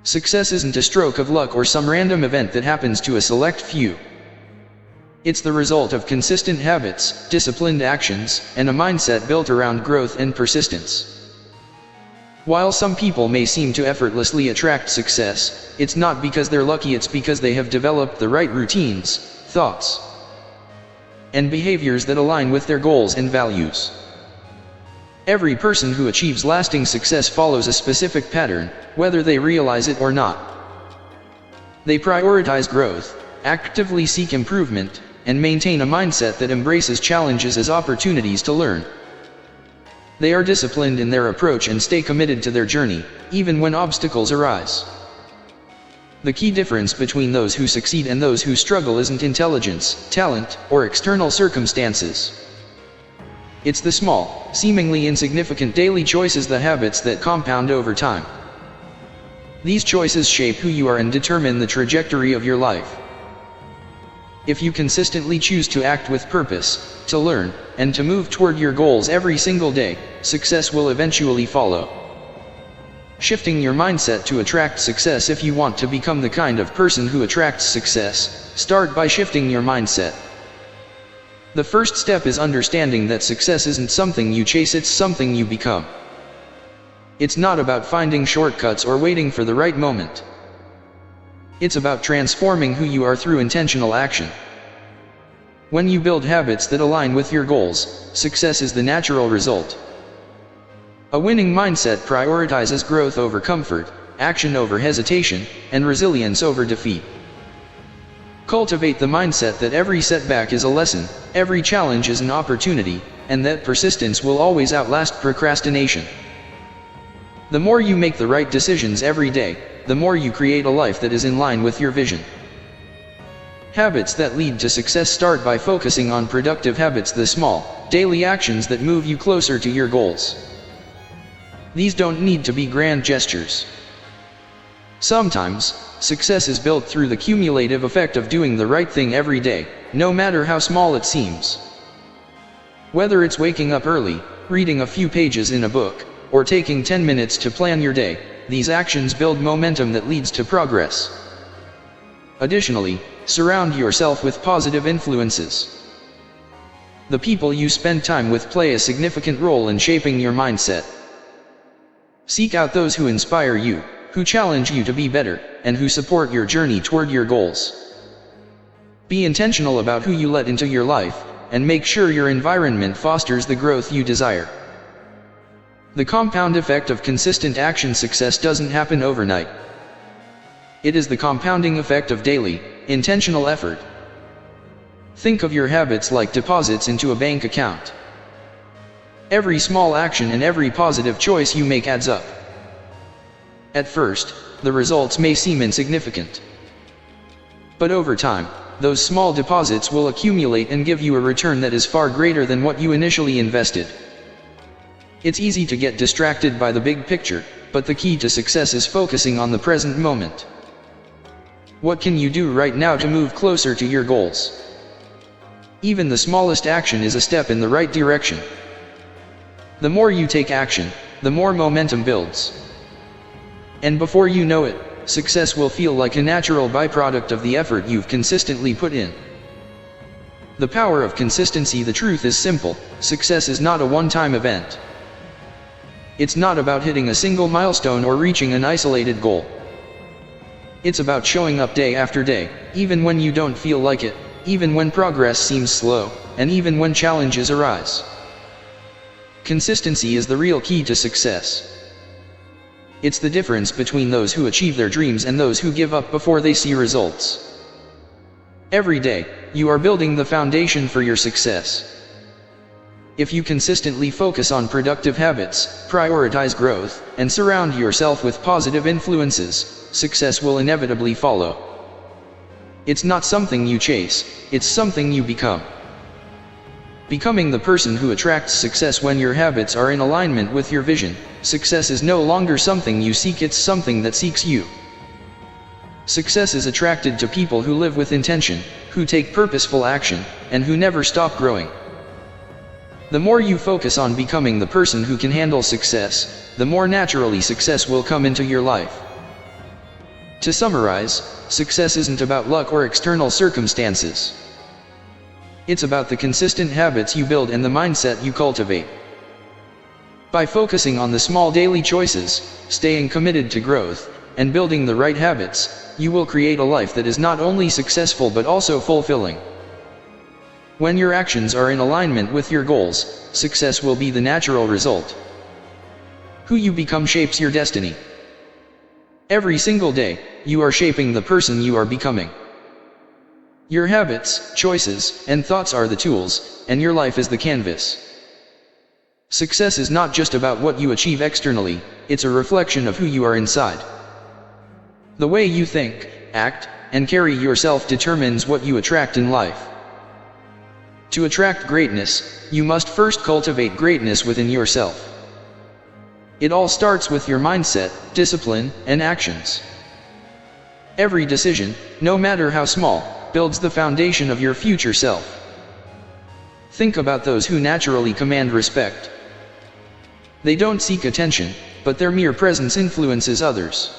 Success isn't a stroke of luck or some random event that happens to a select few. It's the result of consistent habits, disciplined actions, and a mindset built around growth and persistence. While some people may seem to effortlessly attract success, it's not because they're lucky, it's because they have developed the right routines, thoughts, and behaviors that align with their goals and values. Every person who achieves lasting success follows a specific pattern, whether they realize it or not. They prioritize growth, actively seek improvement, and maintain a mindset that embraces challenges as opportunities to learn. They are disciplined in their approach and stay committed to their journey, even when obstacles arise. The key difference between those who succeed and those who struggle isn't intelligence, talent, or external circumstances. It's the small, seemingly insignificant daily choices, the habits that compound over time. These choices shape who you are and determine the trajectory of your life. If you consistently choose to act with purpose, to learn, and to move toward your goals every single day, success will eventually follow. Shifting your mindset to attract success. If you want to become the kind of person who attracts success, start by shifting your mindset. The first step is understanding that success isn't something you chase, it's something you become. It's not about finding shortcuts or waiting for the right moment. It's about transforming who you are through intentional action. When you build habits that align with your goals, success is the natural result. A winning mindset prioritizes growth over comfort, action over hesitation, and resilience over defeat. Cultivate the mindset that every setback is a lesson, every challenge is an opportunity, and that persistence will always outlast procrastination. The more you make the right decisions every day, the more you create a life that is in line with your vision. Habits that lead to success start by focusing on productive habits, the small, daily actions that move you closer to your goals. These don't need to be grand gestures. Sometimes, success is built through the cumulative effect of doing the right thing every day, no matter how small it seems. Whether it's waking up early, reading a few pages in a book, or taking 10 minutes to plan your day, these actions build momentum that leads to progress. Additionally, surround yourself with positive influences. The people you spend time with play a significant role in shaping your mindset. Seek out those who inspire you, who challenge you to be better, and who support your journey toward your goals. Be intentional about who you let into your life, and make sure your environment fosters the growth you desire. The compound effect of consistent action. Success doesn't happen overnight. It is the compounding effect of daily, intentional effort. Think of your habits like deposits into a bank account. Every small action and every positive choice you make adds up. At first, the results may seem insignificant. But over time, those small deposits will accumulate and give you a return that is far greater than what you initially invested. It's easy to get distracted by the big picture, but the key to success is focusing on the present moment. What can you do right now to move closer to your goals? Even the smallest action is a step in the right direction. The more you take action, the more momentum builds. And before you know it, success will feel like a natural byproduct of the effort you've consistently put in. The power of consistency. The truth is simple: success is not a one-time event. It's not about hitting a single milestone or reaching an isolated goal. It's about showing up day after day, even when you don't feel like it, even when progress seems slow, and even when challenges arise. Consistency is the real key to success. It's the difference between those who achieve their dreams and those who give up before they see results. Every day, you are building the foundation for your success. If you consistently focus on productive habits, prioritize growth, and surround yourself with positive influences, success will inevitably follow. It's not something you chase, it's something you become. Becoming the person who attracts success. When your habits are in alignment with your vision, success is no longer something you seek, it's something that seeks you. Success is attracted to people who live with intention, who take purposeful action, and who never stop growing. The more you focus on becoming the person who can handle success, the more naturally success will come into your life. To summarize, success isn't about luck or external circumstances. It's about the consistent habits you build and the mindset you cultivate. By focusing on the small daily choices, staying committed to growth, and building the right habits, you will create a life that is not only successful but also fulfilling. When your actions are in alignment with your goals, success will be the natural result. Who you become shapes your destiny. Every single day, you are shaping the person you are becoming. Your habits, choices, and thoughts are the tools, and your life is the canvas. Success is not just about what you achieve externally, it's a reflection of who you are inside. The way you think, act, and carry yourself determines what you attract in life. To attract greatness, you must first cultivate greatness within yourself. It all starts with your mindset, discipline, and actions. Every decision, no matter how small, builds the foundation of your future self. Think about those who naturally command respect. They don't seek attention, but their mere presence influences others.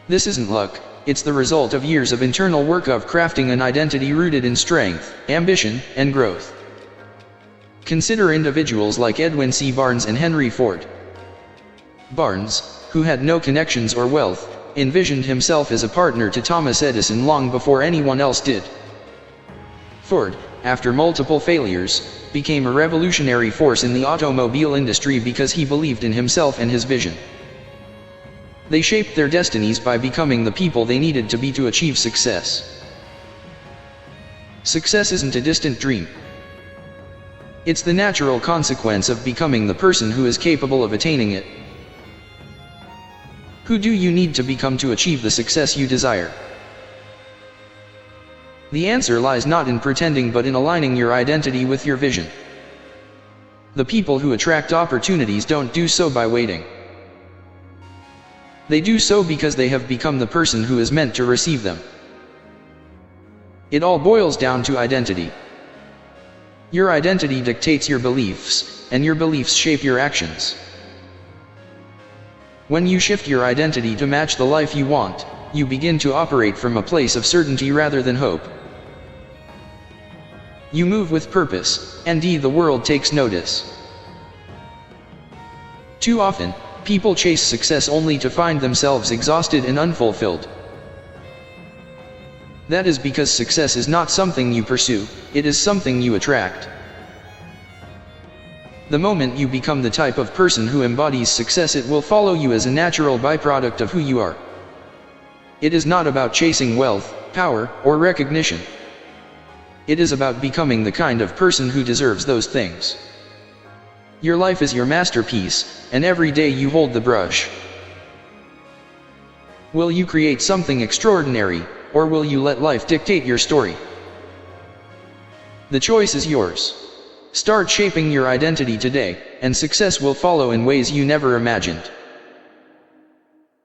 This isn't luck, it's the result of years of internal work of crafting an identity rooted in strength, ambition, and growth. Consider individuals like Edwin C. Barnes and Henry Ford. Barnes, who had no connections or wealth, envisioned himself as a partner to Thomas Edison long before anyone else did. Ford, after multiple failures, became a revolutionary force in the automobile industry because he believed in himself and his vision. They shaped their destinies by becoming the people they needed to be to achieve success. Success isn't a distant dream. It's the natural consequence of becoming the person who is capable of attaining it. Who do you need to become to achieve the success you desire? The answer lies not in pretending but in aligning your identity with your vision. The people who attract opportunities don't do so by waiting. They do so because they have become the person who is meant to receive them. It all boils down to identity. Your identity dictates your beliefs, and your beliefs shape your actions. When you shift your identity to match the life you want, you begin to operate from a place of certainty rather than hope. You move with purpose, and the world takes notice. Too often, people chase success only to find themselves exhausted and unfulfilled. That is because success is not something you pursue, it is something you attract. The moment you become the type of person who embodies success, it will follow you as a natural byproduct of who you are. It is not about chasing wealth, power, or recognition. It is about becoming the kind of person who deserves those things. Your life is your masterpiece, and every day you hold the brush. Will you create something extraordinary, or will you let life dictate your story? The choice is yours. Start shaping your identity today, and success will follow in ways you never imagined.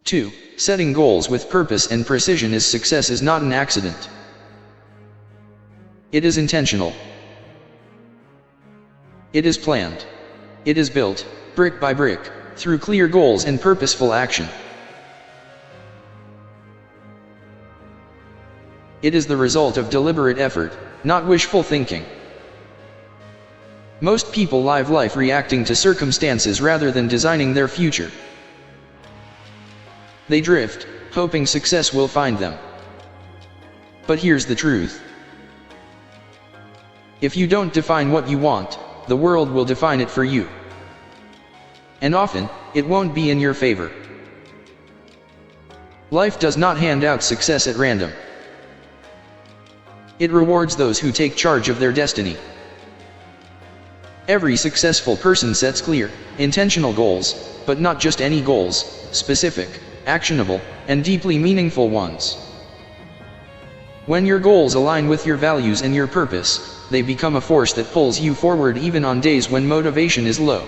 2. Setting goals with purpose and precision is success is not an accident. It is intentional. It is planned. It is built, brick by brick, through clear goals and purposeful action. It is the result of deliberate effort, not wishful thinking. Most people live life reacting to circumstances rather than designing their future. They drift, hoping success will find them. But here's the truth. If you don't define what you want, the world will define it for you. And often, it won't be in your favor. Life does not hand out success at random. It rewards those who take charge of their destiny. Every successful person sets clear, intentional goals, but not just any goals, specific, actionable, and deeply meaningful ones. When your goals align with your values and your purpose, they become a force that pulls you forward even on days when motivation is low.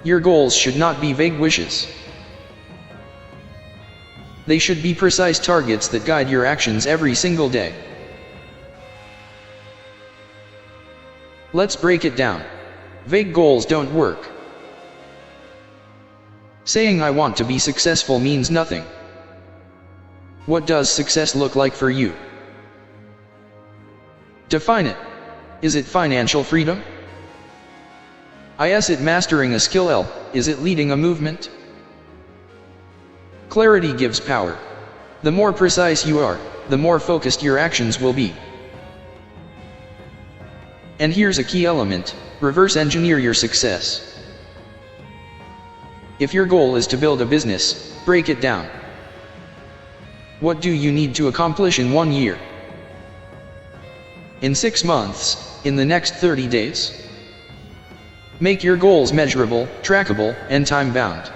Your goals should not be vague wishes. They should be precise targets that guide your actions every single day. Let's break it down. Vague goals don't work. Saying I want to be successful means nothing. What does success look like for you? Define it. Is it financial freedom? Is it mastering a skill? Is it leading a movement? Clarity gives power. The more precise you are, the more focused your actions will be. And here's a key element: reverse engineer your success. If your goal is to build a business, break it down. What do you need to accomplish in 1 year? In 6 months? In the next 30 days? Make your goals measurable, trackable, and time-bound.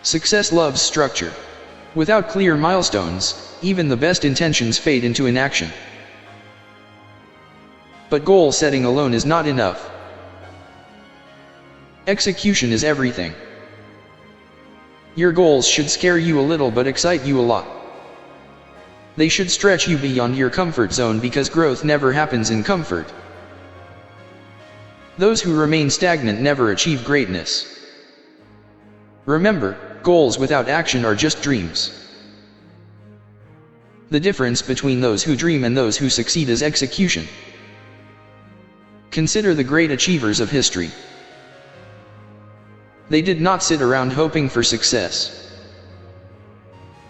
Success loves structure. Without clear milestones, even the best intentions fade into inaction. But goal setting alone is not enough. Execution is everything. Your goals should scare you a little but excite you a lot. They should stretch you beyond your comfort zone, because growth never happens in comfort. Those who remain stagnant never achieve greatness. Remember, goals without action are just dreams. The difference between those who dream and those who succeed is execution. Consider the great achievers of history. They did not sit around hoping for success.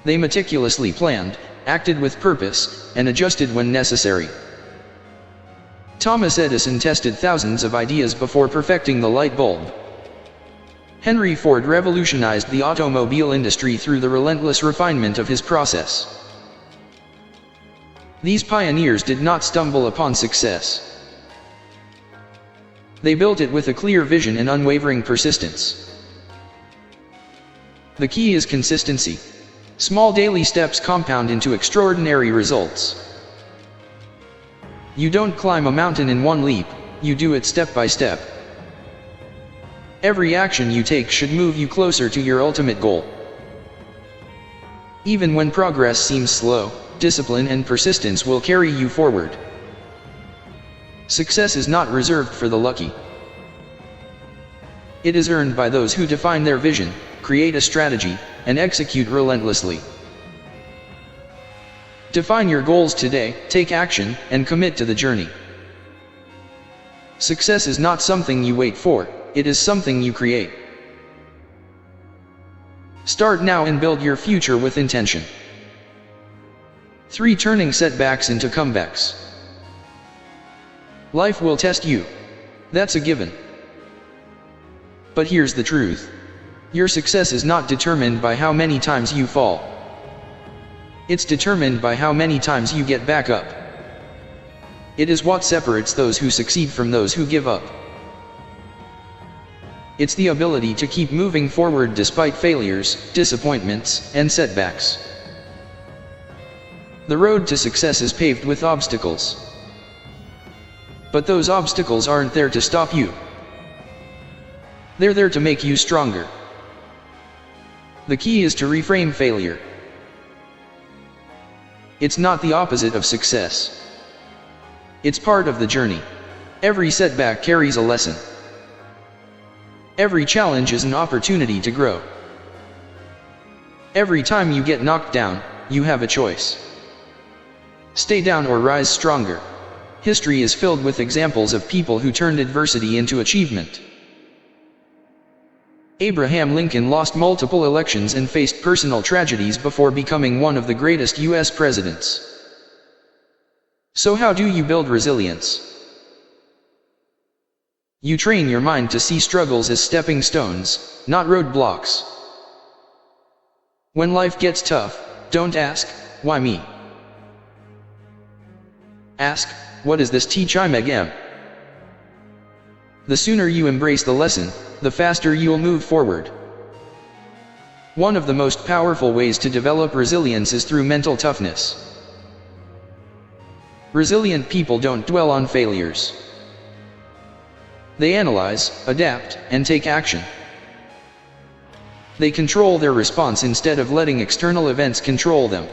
They meticulously planned, acted with purpose, and adjusted when necessary. Thomas Edison tested thousands of ideas before perfecting the light bulb. Henry Ford revolutionized the automobile industry through the relentless refinement of his process. These pioneers did not stumble upon success. They built it with a clear vision and unwavering persistence. The key is consistency. Small daily steps compound into extraordinary results. You don't climb a mountain in one leap, you do it step by step. Every action you take should move you closer to your ultimate goal. Even when progress seems slow, discipline and persistence will carry you forward. Success is not reserved for the lucky. It is earned by those who define their vision, create a strategy, and execute relentlessly. Define your goals today, take action, and commit to the journey. Success is not something you wait for, it is something you create. Start now and build your future with intention. 3. Turning setbacks into comebacks. Life will test you. That's a given. But here's the truth. Your success is not determined by how many times you fall. It's determined by how many times you get back up. It is what separates those who succeed from those who give up. It's the ability to keep moving forward despite failures, disappointments, and setbacks. The road to success is paved with obstacles. But those obstacles aren't there to stop you. They're there to make you stronger. The key is to reframe failure. It's not the opposite of success. It's part of the journey. Every setback carries a lesson. Every challenge is an opportunity to grow. Every time you get knocked down, you have a choice. Stay down or rise stronger. History is filled with examples of people who turned adversity into achievement. Abraham Lincoln lost multiple elections and faced personal tragedies before becoming one of the greatest U.S. presidents. So how do you build resilience? You train your mind to see struggles as stepping stones, not roadblocks. When life gets tough, don't ask, "Why me?" Ask, "What does this teach me again?" The sooner you embrace the lesson, the faster you'll move forward. One of the most powerful ways to develop resilience is through mental toughness. Resilient people don't dwell on failures. They analyze, adapt, and take action. They control their response instead of letting external events control them.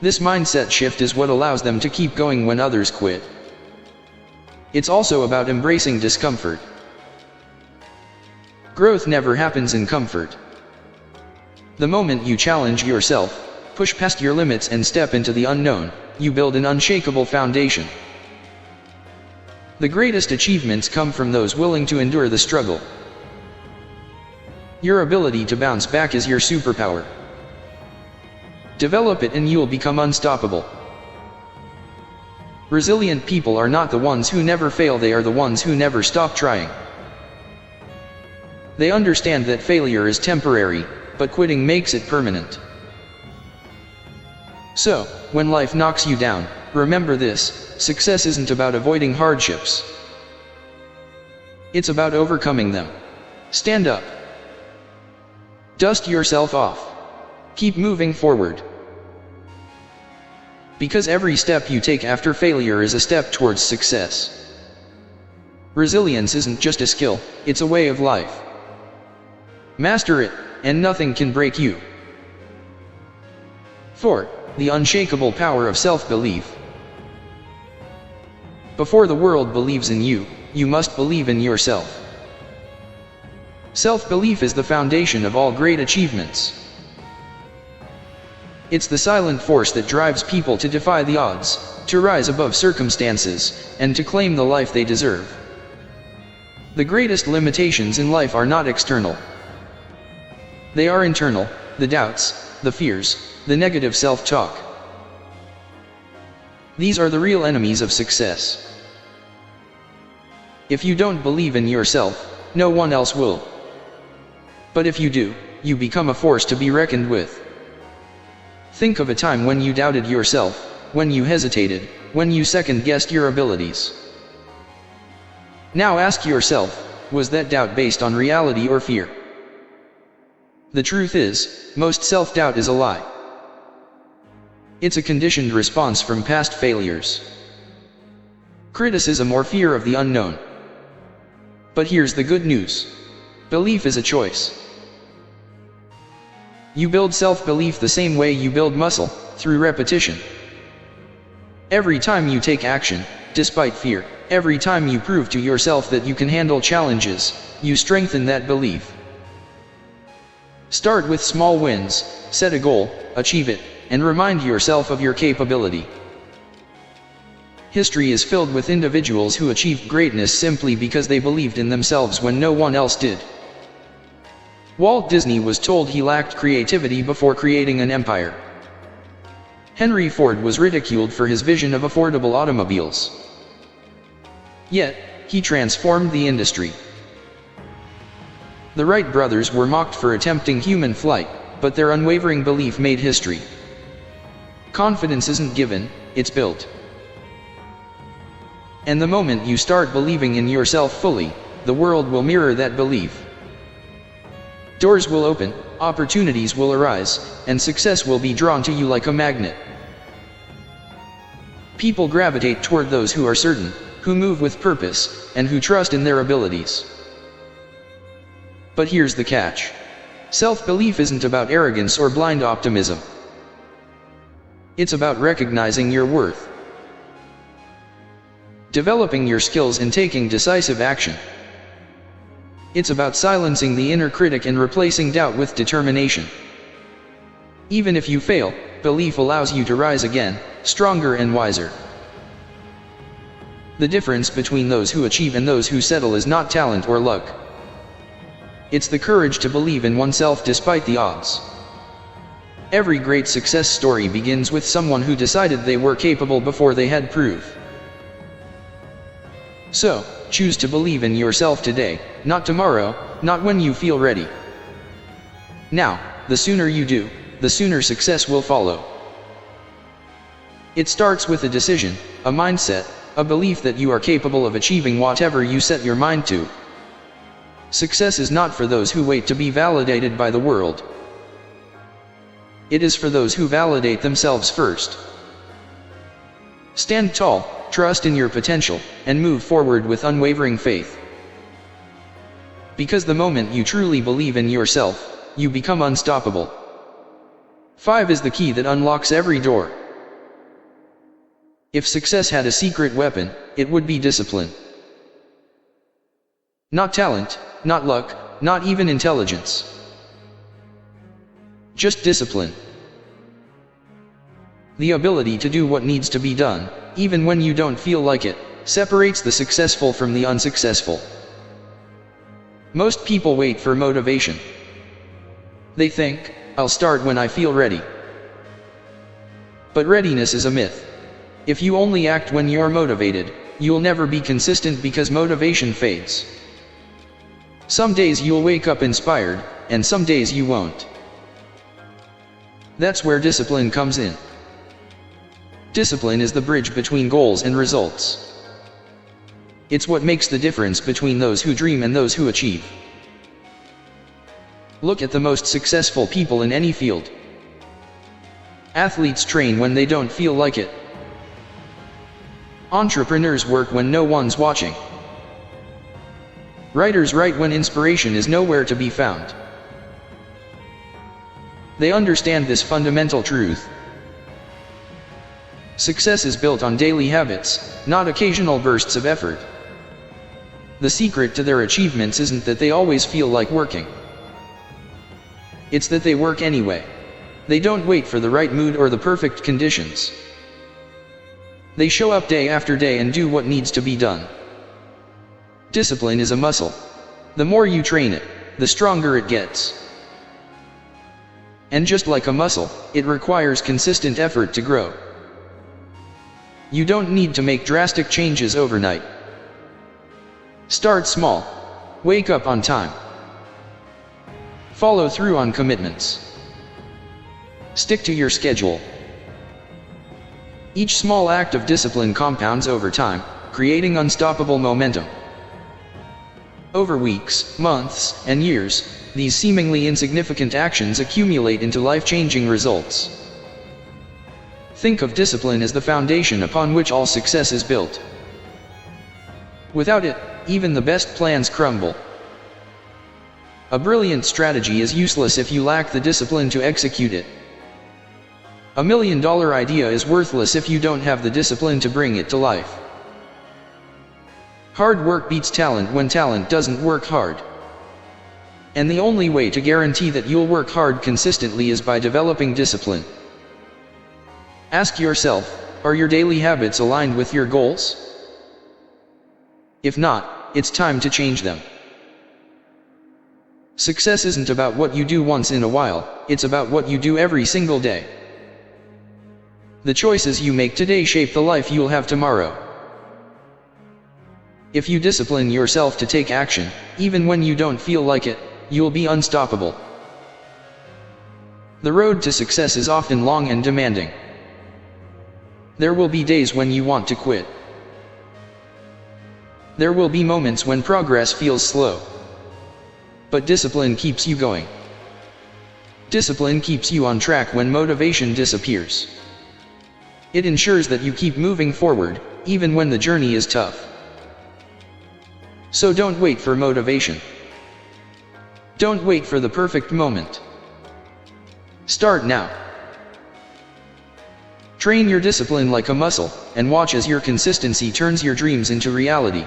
This mindset shift is what allows them to keep going when others quit. It's also about embracing discomfort. Growth never happens in comfort. The moment you challenge yourself, push past your limits and step into the unknown, you build an unshakable foundation. The greatest achievements come from those willing to endure the struggle. Your ability to bounce back is your superpower. Develop it and you'll become unstoppable. Resilient people are not the ones who never fail, they are the ones who never stop trying. They understand that failure is temporary, but quitting makes it permanent. So, when life knocks you down, remember this: success isn't about avoiding hardships. It's about overcoming them. Stand up. Dust yourself off. Keep moving forward. Because every step you take after failure is a step towards success. Resilience isn't just a skill, it's a way of life. Master it, and nothing can break you. 4. The unshakable power of self-belief. Before the world believes in you, you must believe in yourself. Self-belief is the foundation of all great achievements. It's the silent force that drives people to defy the odds, to rise above circumstances, and to claim the life they deserve. The greatest limitations in life are not external. They are internal: the doubts, the fears, the negative self-talk. These are the real enemies of success. If you don't believe in yourself, no one else will. But if you do, you become a force to be reckoned with. Think of a time when you doubted yourself, when you hesitated, when you second-guessed your abilities. Now ask yourself, was that doubt based on reality or fear? The truth is, most self-doubt is a lie. It's a conditioned response from past failures, criticism, or fear of the unknown. But here's the good news: belief is a choice. You build self-belief the same way you build muscle, through repetition. Every time you take action, despite fear, every time you prove to yourself that you can handle challenges, you strengthen that belief. Start with small wins, set a goal, achieve it, and remind yourself of your capability. History is filled with individuals who achieved greatness simply because they believed in themselves when no one else did. Walt Disney was told he lacked creativity before creating an empire. Henry Ford was ridiculed for his vision of affordable automobiles. Yet, he transformed the industry. The Wright brothers were mocked for attempting human flight, but their unwavering belief made history. Confidence isn't given, it's built. And the moment you start believing in yourself fully, the world will mirror that belief. Doors will open, opportunities will arise, and success will be drawn to you like a magnet. People gravitate toward those who are certain, who move with purpose, and who trust in their abilities. But here's the catch: self-belief isn't about arrogance or blind optimism. It's about recognizing your worth, developing your skills, and taking decisive action. It's about silencing the inner critic and replacing doubt with determination. Even if you fail, belief allows you to rise again, stronger and wiser. The difference between those who achieve and those who settle is not talent or luck. It's the courage to believe in oneself despite the odds. Every great success story begins with someone who decided they were capable before they had proof. So, choose to believe in yourself today, not tomorrow, not when you feel ready. Now, the sooner you do, the sooner success will follow. It starts with a decision, a mindset, a belief that you are capable of achieving whatever you set your mind to. Success is not for those who wait to be validated by the world. It is for those who validate themselves first. Stand tall, trust in your potential, and move forward with unwavering faith. Because the moment you truly believe in yourself, you become unstoppable. 5 is the key that unlocks every door. If success had a secret weapon, it would be discipline. Not talent, not luck, not even intelligence. Just discipline. The ability to do what needs to be done, even when you don't feel like it, separates the successful from the unsuccessful. Most people wait for motivation. They think, I'll start when I feel ready. But readiness is a myth. If you only act when you're motivated, you'll never be consistent because motivation fades. Some days you'll wake up inspired, and some days you won't. That's where discipline comes in. Discipline is the bridge between goals and results. It's what makes the difference between those who dream and those who achieve. Look at the most successful people in any field. Athletes train when they don't feel like it. Entrepreneurs work when no one's watching. Writers write when inspiration is nowhere to be found. They understand this fundamental truth. Success is built on daily habits, not occasional bursts of effort. The secret to their achievements isn't that they always feel like working. It's that they work anyway. They don't wait for the right mood or the perfect conditions. They show up day after day and do what needs to be done. Discipline is a muscle. The more you train it, the stronger it gets. And just like a muscle, it requires consistent effort to grow. You don't need to make drastic changes overnight. Start small. Wake up on time. Follow through on commitments. Stick to your schedule. Each small act of discipline compounds over time, creating unstoppable momentum. Over weeks, months, and years, these seemingly insignificant actions accumulate into life-changing results. Think of discipline as the foundation upon which all success is built. Without it, even the best plans crumble. A brilliant strategy is useless if you lack the discipline to execute it. $1 million idea is worthless if you don't have the discipline to bring it to life. Hard work beats talent when talent doesn't work hard. And the only way to guarantee that you'll work hard consistently is by developing discipline. Ask yourself, are your daily habits aligned with your goals? If not, it's time to change them. Success isn't about what you do once in a while, it's about what you do every single day. The choices you make today shape the life you'll have tomorrow. If you discipline yourself to take action, even when you don't feel like it, you'll be unstoppable. The road to success is often long and demanding. There will be days when you want to quit. There will be moments when progress feels slow. But discipline keeps you going. Discipline keeps you on track when motivation disappears. It ensures that you keep moving forward, even when the journey is tough. So don't wait for motivation. Don't wait for the perfect moment. Start now. Train your discipline like a muscle, and watch as your consistency turns your dreams into reality.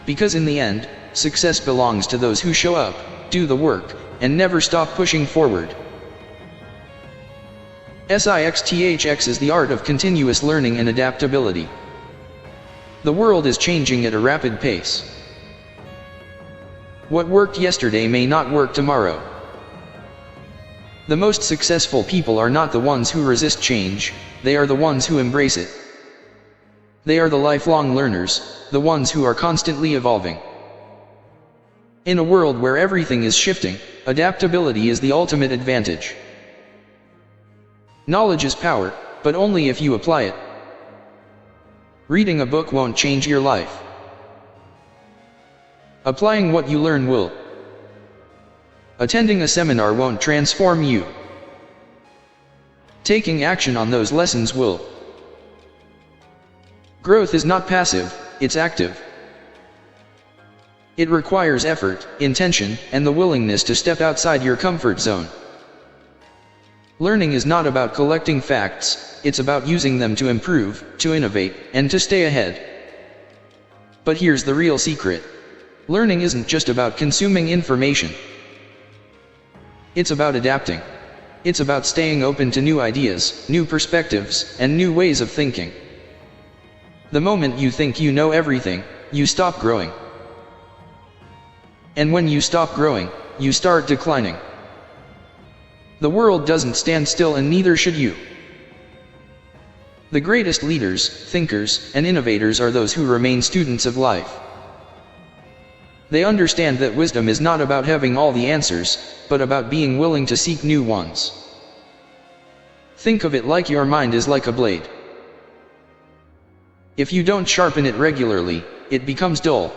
Because in the end, success belongs to those who show up, do the work, and never stop pushing forward. SIXTHX is the art of continuous learning and adaptability. The world is changing at a rapid pace. What worked yesterday may not work tomorrow. The most successful people are not the ones who resist change, they are the ones who embrace it. They are the lifelong learners, the ones who are constantly evolving. In a world where everything is shifting, adaptability is the ultimate advantage. Knowledge is power, but only if you apply it. Reading a book won't change your life. Applying what you learn will. Attending a seminar won't transform you. Taking action on those lessons will. Growth is not passive, it's active. It requires effort, intention, and the willingness to step outside your comfort zone. Learning is not about collecting facts, it's about using them to improve, to innovate, and to stay ahead. But here's the real secret. Learning isn't just about consuming information. It's about adapting. It's about staying open to new ideas, new perspectives, and new ways of thinking. The moment you think you know everything, you stop growing. And when you stop growing, you start declining. The world doesn't stand still, and neither should you. The greatest leaders, thinkers, and innovators are those who remain students of life. They understand that wisdom is not about having all the answers, but about being willing to seek new ones. Think of it like your mind is like a blade. If you don't sharpen it regularly, it becomes dull.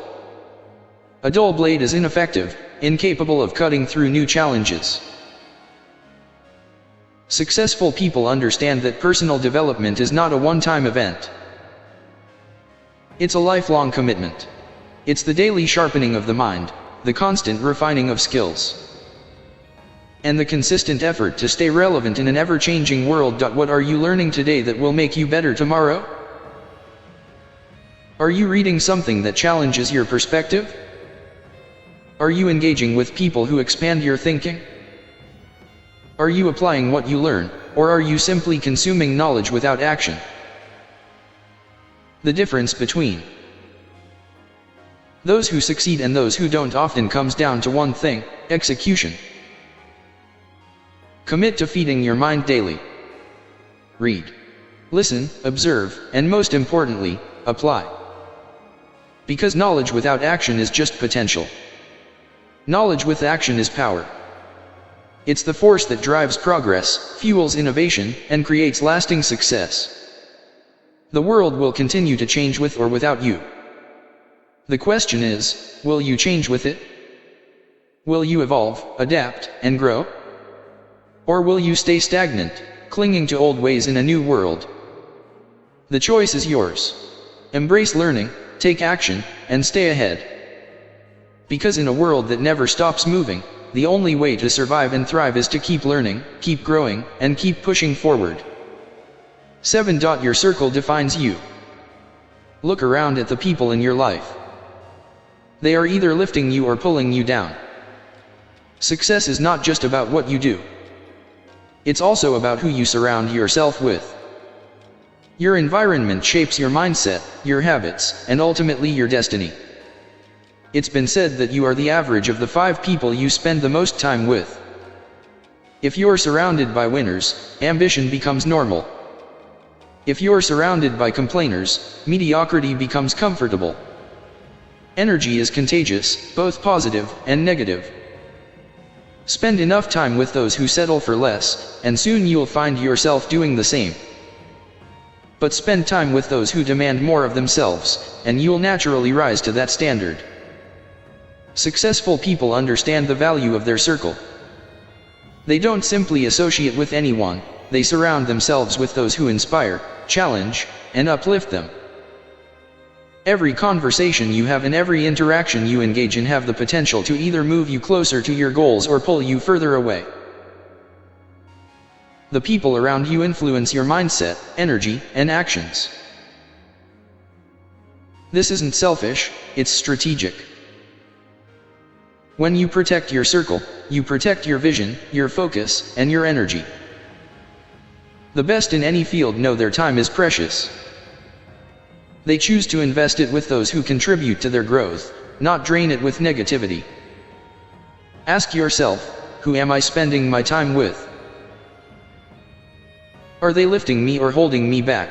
A dull blade is ineffective, incapable of cutting through new challenges. Successful people understand that personal development is not a one-time event. It's a lifelong commitment. It's the daily sharpening of the mind, the constant refining of skills, and the consistent effort to stay relevant in an ever-changing world. What are you learning today that will make you better tomorrow? Are you reading something that challenges your perspective? Are you engaging with people who expand your thinking? Are you applying what you learn, or are you simply consuming knowledge without action? The difference between those who succeed and those who don't often comes down to one thing: execution. Commit to feeding your mind daily. Read, listen, observe, and most importantly, apply. Because knowledge without action is just potential. Knowledge with action is power. It's the force that drives progress, fuels innovation, and creates lasting success. The world will continue to change with or without you. The question is, will you change with it? Will you evolve, adapt, and grow? Or will you stay stagnant, clinging to old ways in a new world? The choice is yours. Embrace learning, take action, and stay ahead. Because in a world that never stops moving, the only way to survive and thrive is to keep learning, keep growing, and keep pushing forward. 7. Your circle defines you. Look around at the people in your life. They are either lifting you or pulling you down. Success is not just about what you do. It's also about who you surround yourself with. Your environment shapes your mindset, your habits, and ultimately your destiny. It's been said that you are the average of the 5 people you spend the most time with. If you're surrounded by winners, ambition becomes normal. If you're surrounded by complainers, mediocrity becomes comfortable. Energy is contagious, both positive and negative. Spend enough time with those who settle for less, and soon you'll find yourself doing the same. But spend time with those who demand more of themselves, and you'll naturally rise to that standard. Successful people understand the value of their circle. They don't simply associate with anyone, they surround themselves with those who inspire, challenge, and uplift them. Every conversation you have and every interaction you engage in have the potential to either move you closer to your goals or pull you further away. The people around you influence your mindset, energy, and actions. This isn't selfish, it's strategic. When you protect your circle, you protect your vision, your focus, and your energy. The best in any field know their time is precious. They choose to invest it with those who contribute to their growth, not drain it with negativity. Ask yourself, who am I spending my time with? Are they lifting me or holding me back?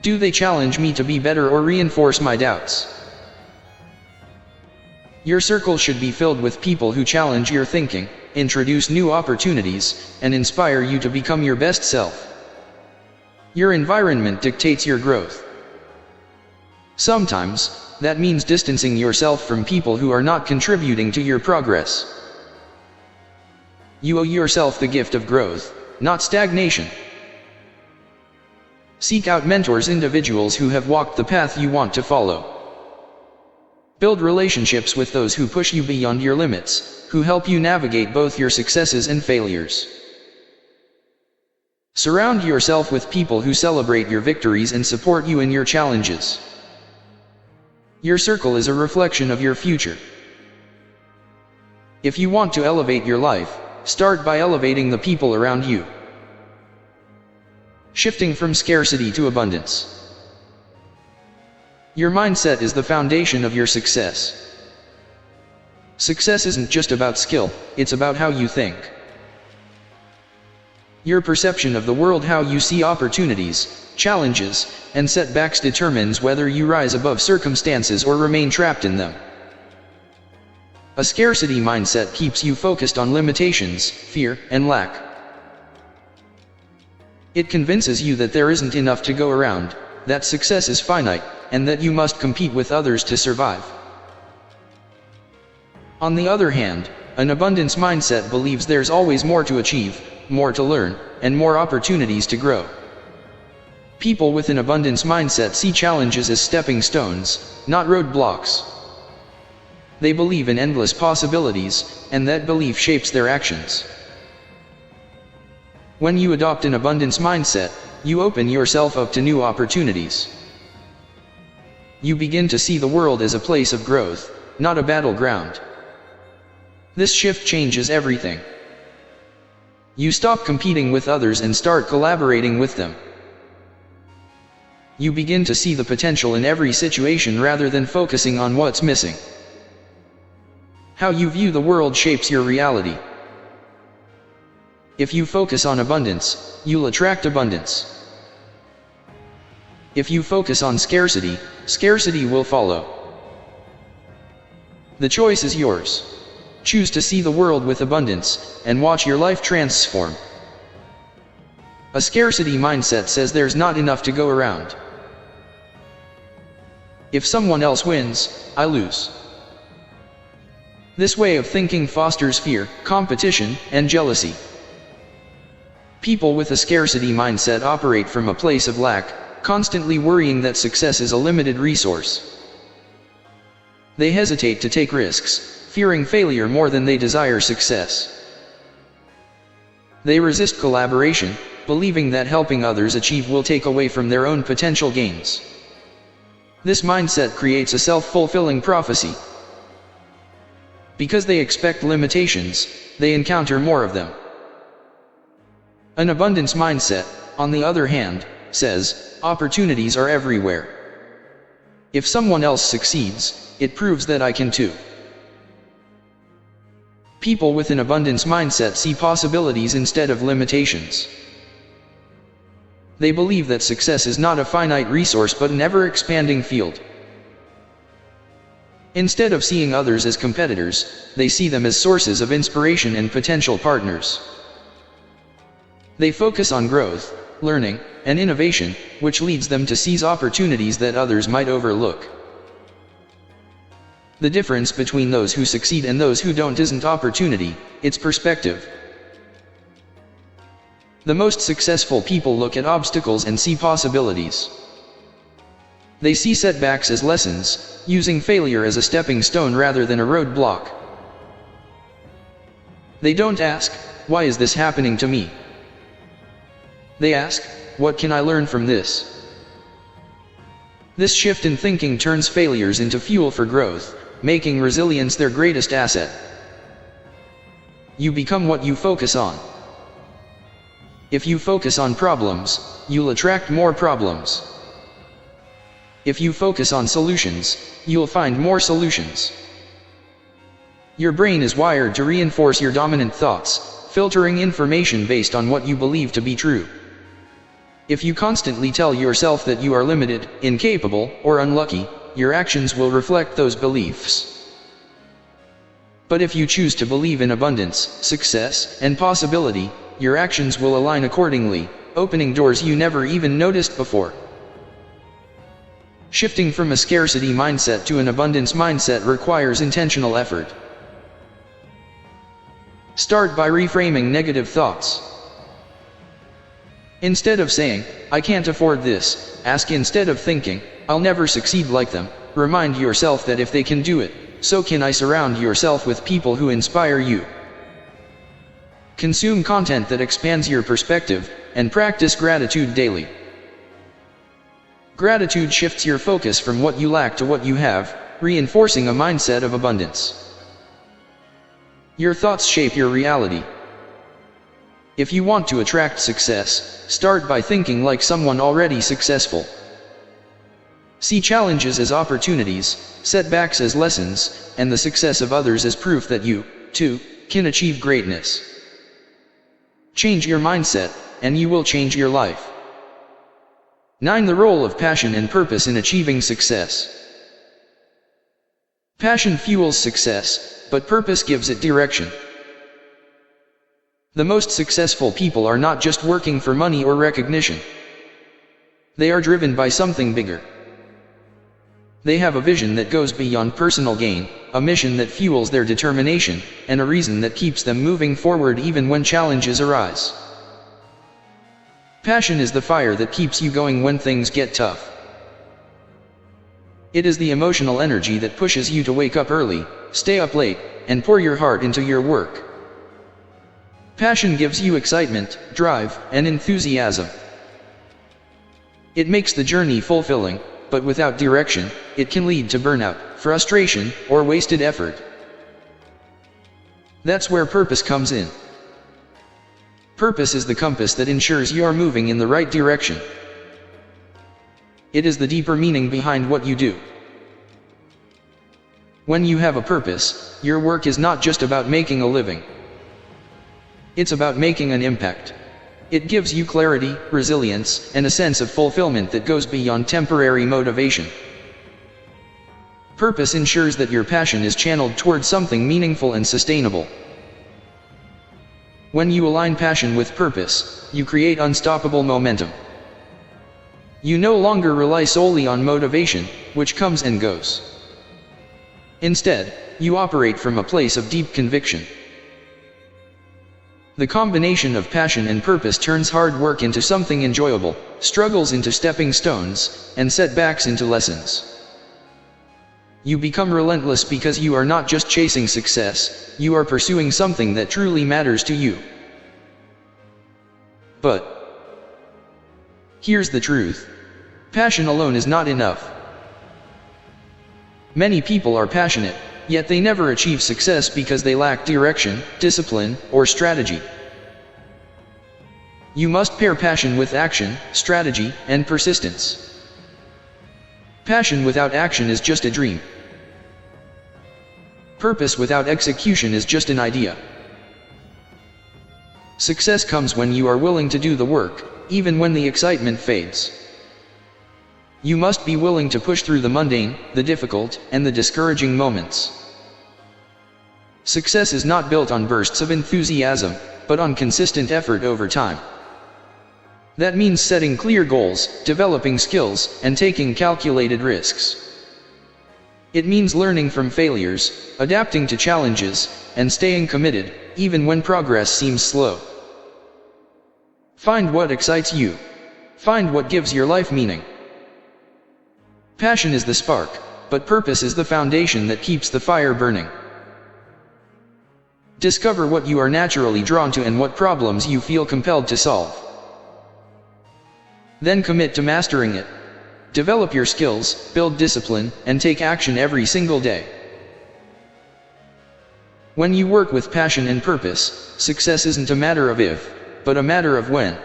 Do they challenge me to be better or reinforce my doubts? Your circle should be filled with people who challenge your thinking, introduce new opportunities, and inspire you to become your best self. Your environment dictates your growth. Sometimes, that means distancing yourself from people who are not contributing to your progress. You owe yourself the gift of growth, not stagnation. Seek out mentors, individuals who have walked the path you want to follow. Build relationships with those who push you beyond your limits, who help you navigate both your successes and failures. Surround yourself with people who celebrate your victories and support you in your challenges. Your circle is a reflection of your future. If you want to elevate your life, start by elevating the people around you. Shifting from scarcity to abundance. Your mindset is the foundation of your success. Success isn't just about skill, it's about how you think. Your perception of the world, how you see opportunities, challenges, and setbacks determines whether you rise above circumstances or remain trapped in them. A scarcity mindset keeps you focused on limitations, fear, and lack. It convinces you that there isn't enough to go around, that success is finite, and that you must compete with others to survive. On the other hand, an abundance mindset believes there's always more to achieve, more to learn, and more opportunities to grow. People with an abundance mindset see challenges as stepping stones, not roadblocks. They believe in endless possibilities, and that belief shapes their actions. When you adopt an abundance mindset, you open yourself up to new opportunities. You begin to see the world as a place of growth, not a battleground. This shift changes everything. You stop competing with others and start collaborating with them. You begin to see the potential in every situation rather than focusing on what's missing. How you view the world shapes your reality. If you focus on abundance, you'll attract abundance. If you focus on scarcity, scarcity will follow. The choice is yours. Choose to see the world with abundance, and watch your life transform. A scarcity mindset says there's not enough to go around. If someone else wins, I lose. This way of thinking fosters fear, competition, and jealousy. People with a scarcity mindset operate from a place of lack, constantly worrying that success is a limited resource. They hesitate to take risks, fearing failure more than they desire success. They resist collaboration, believing that helping others achieve will take away from their own potential gains. This mindset creates a self-fulfilling prophecy. Because they expect limitations, they encounter more of them. An abundance mindset, on the other hand, says, opportunities are everywhere. If someone else succeeds, it proves that I can too. People with an abundance mindset see possibilities instead of limitations. They believe that success is not a finite resource but an ever-expanding field. Instead of seeing others as competitors, they see them as sources of inspiration and potential partners. They focus on growth, learning, and innovation, which leads them to seize opportunities that others might overlook. The difference between those who succeed and those who don't isn't opportunity, it's perspective. The most successful people look at obstacles and see possibilities. They see setbacks as lessons, using failure as a stepping stone rather than a roadblock. They don't ask, why is this happening to me? They ask, what can I learn from this? This shift in thinking turns failures into fuel for growth, making resilience their greatest asset. You become what you focus on. If you focus on problems, you'll attract more problems. If you focus on solutions, you'll find more solutions. Your brain is wired to reinforce your dominant thoughts, filtering information based on what you believe to be true. If you constantly tell yourself that you are limited, incapable, or unlucky, your actions will reflect those beliefs. But if you choose to believe in abundance, success, and possibility, your actions will align accordingly, opening doors you never even noticed before. Shifting from a scarcity mindset to an abundance mindset requires intentional effort. Start by reframing negative thoughts. Instead of saying, I can't afford this, ask instead of thinking, I'll never succeed like them. Remind yourself that if they can do it, so can I. Surround yourself with people who inspire you. Consume content that expands your perspective, and practice gratitude daily. Gratitude shifts your focus from what you lack to what you have, reinforcing a mindset of abundance. Your thoughts shape your reality. If you want to attract success, start by thinking like someone already successful. See challenges as opportunities, setbacks as lessons, and the success of others as proof that you, too, can achieve greatness. Change your mindset, and you will change your life. 9. The role of passion and purpose in achieving success. Passion fuels success, but purpose gives it direction. The most successful people are not just working for money or recognition. They are driven by something bigger. They have a vision that goes beyond personal gain, a mission that fuels their determination, and a reason that keeps them moving forward even when challenges arise. Passion is the fire that keeps you going when things get tough. It is the emotional energy that pushes you to wake up early, stay up late, and pour your heart into your work. Passion gives you excitement, drive, and enthusiasm. It makes the journey fulfilling, but without direction, it can lead to burnout, frustration, or wasted effort. That's where purpose comes in. Purpose is the compass that ensures you are moving in the right direction. It is the deeper meaning behind what you do. When you have a purpose, your work is not just about making a living. It's about making an impact. It gives you clarity, resilience, and a sense of fulfillment that goes beyond temporary motivation. Purpose ensures that your passion is channeled towards something meaningful and sustainable. When you align passion with purpose, you create unstoppable momentum. You no longer rely solely on motivation, which comes and goes. Instead, you operate from a place of deep conviction. The combination of passion and purpose turns hard work into something enjoyable, struggles into stepping stones, and setbacks into lessons. You become relentless because you are not just chasing success, you are pursuing something that truly matters to you. But here's the truth. Passion alone is not enough. Many people are passionate, yet they never achieve success because they lack direction, discipline, or strategy. You must pair passion with action, strategy, and persistence. Passion without action is just a dream. Purpose without execution is just an idea. Success comes when you are willing to do the work, even when the excitement fades. You must be willing to push through the mundane, the difficult, and the discouraging moments. Success is not built on bursts of enthusiasm, but on consistent effort over time. That means setting clear goals, developing skills, and taking calculated risks. It means learning from failures, adapting to challenges, and staying committed, even when progress seems slow. Find what excites you. Find what gives your life meaning. Passion is the spark, but purpose is the foundation that keeps the fire burning. Discover what you are naturally drawn to and what problems you feel compelled to solve. Then commit to mastering it. Develop your skills, build discipline, and take action every single day. When you work with passion and purpose, success isn't a matter of if, but a matter of when.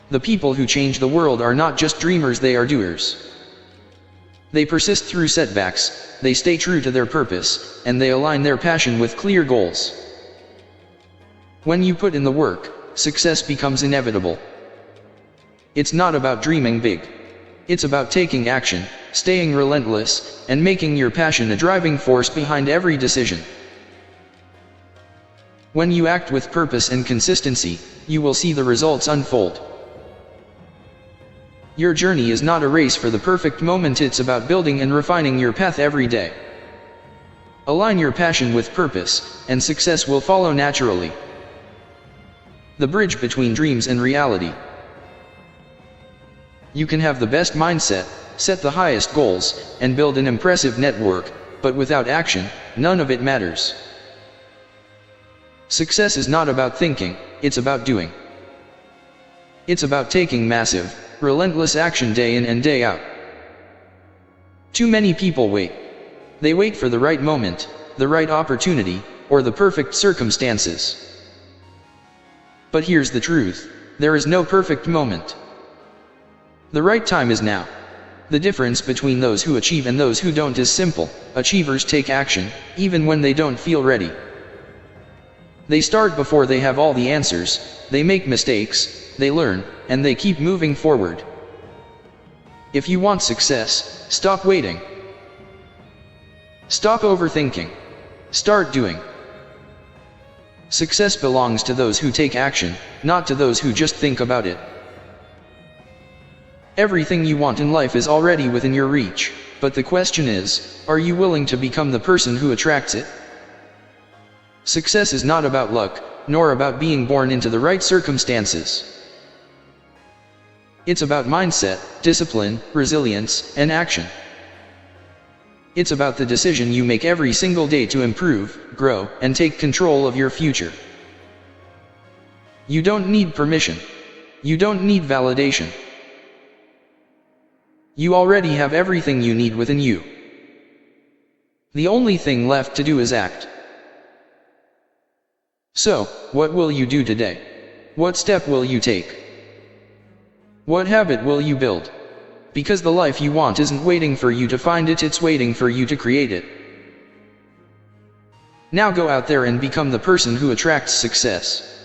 The people who change the world are not just dreamers, they are doers. They persist through setbacks, they stay true to their purpose, and they align their passion with clear goals. When you put in the work, success becomes inevitable. It's not about dreaming big. It's about taking action, staying relentless, and making your passion a driving force behind every decision. When you act with purpose and consistency, you will see the results unfold. Your journey is not a race for the perfect moment, it's about building and refining your path every day. Align your passion with purpose, and success will follow naturally. The bridge between dreams and reality. You can have the best mindset, set the highest goals, and build an impressive network, but without action, none of it matters. Success is not about thinking, it's about doing. It's about taking massive, relentless action day in and day out. Too many people wait. They wait for the right moment, the right opportunity, or the perfect circumstances. But here's the truth: there is no perfect moment. The right time is now. The difference between those who achieve and those who don't is simple. Achievers take action, even when they don't feel ready. They start before they have all the answers, they make mistakes, they learn, and they keep moving forward. If you want success, stop waiting. Stop overthinking. Start doing. Success belongs to those who take action, not to those who just think about it. Everything you want in life is already within your reach, but the question is, are you willing to become the person who attracts it? Success is not about luck, nor about being born into the right circumstances. It's about mindset, discipline, resilience, and action. It's about the decision you make every single day to improve, grow, and take control of your future. You don't need permission. You don't need validation. You already have everything you need within you. The only thing left to do is act. So, what will you do today? What step will you take? What habit will you build? Because the life you want isn't waiting for you to find it, it's waiting for you to create it. Now go out there and become the person who attracts success.